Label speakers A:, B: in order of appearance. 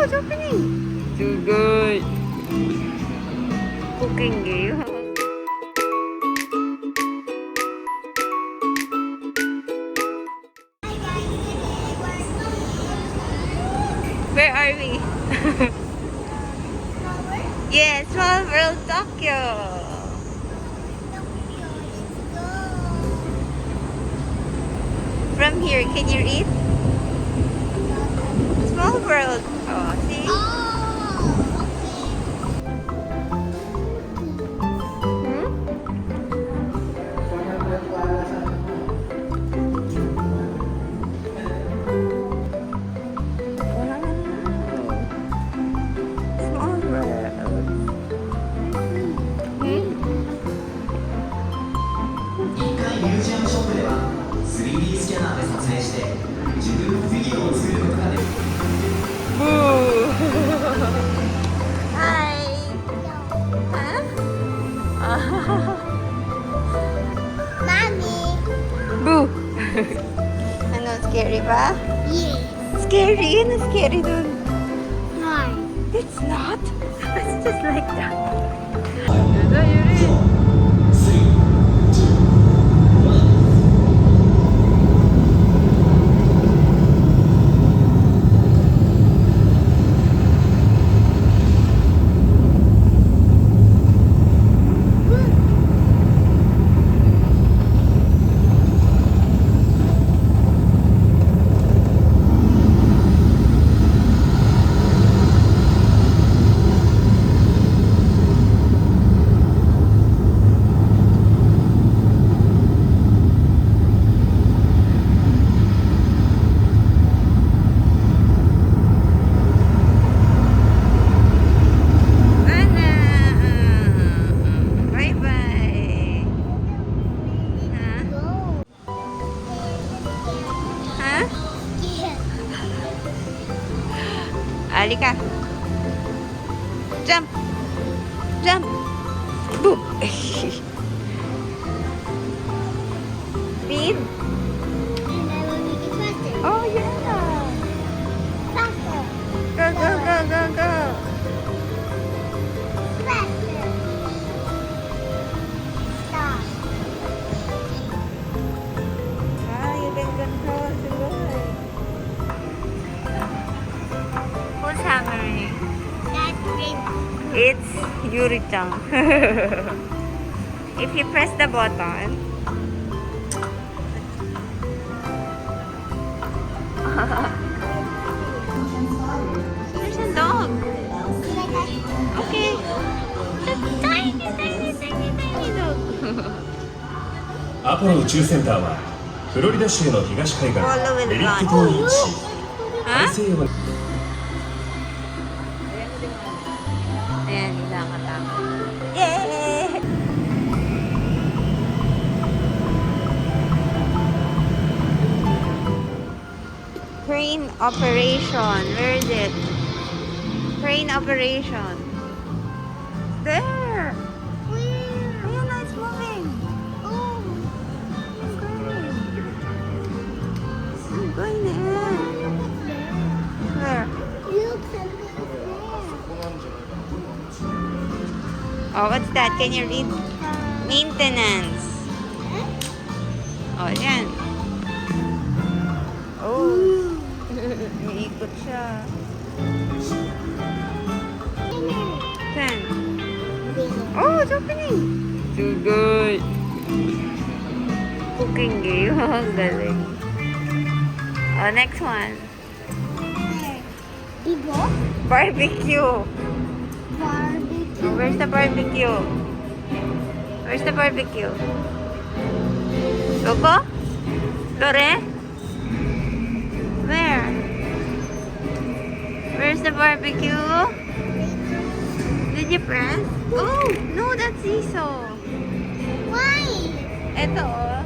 A: it's opening. Too good. Cooking game. Where are we? Yes, Small World Tokyo. From here, can you read? Small World. Oh, see? Small World.
B: 1階ミュージアムショップでは 3D スキャナーで撮影して自分のフィギュアを作ることができる。
A: Boo! Hi! Huh?
C: Mommy.
A: Boo! Ano, scary ba?
C: Yes.
A: Scary? Ano scary dun?
C: Why?
A: It's not. It's just like that. Ito, Yuri. ありか。ジャンプ。ジャンプ。ブー。Speed.
C: And I will make it faster.
A: Oh yeah.
C: Faster.
A: Go go go go go.
C: Faster. Stop.
A: Ah, you can control the boy. Who's hammering?
C: That's great.
A: It's Yuri-chan. If you press the button, there's a dog. Okay. It's a tiny, tiny, tiny, tiny dog.
D: アポロ宇宙センターはフロリダ州の東海岸メリット島に位置し、大
A: Huh?
D: 西洋に
A: Ayan, nakakatama. Yay! Crane operation. Where is it? Crane operation. There! Ayan na, it's moving. It's going there. Where? Oh, what's that? Can you read? Maintenance. Oh, yan. Oh. Umiikot siya. 10. Oh, it's opening. Too good. Cooking game. Galing. Oh, next one. Barbecue.
C: Barbecue.
A: Oh, where's the barbecue? Where's the barbecue? Loco? Lore? Where? Where's the barbecue? Did you press? Oh, no, that's Iso.
C: Why?
A: Ito, oh.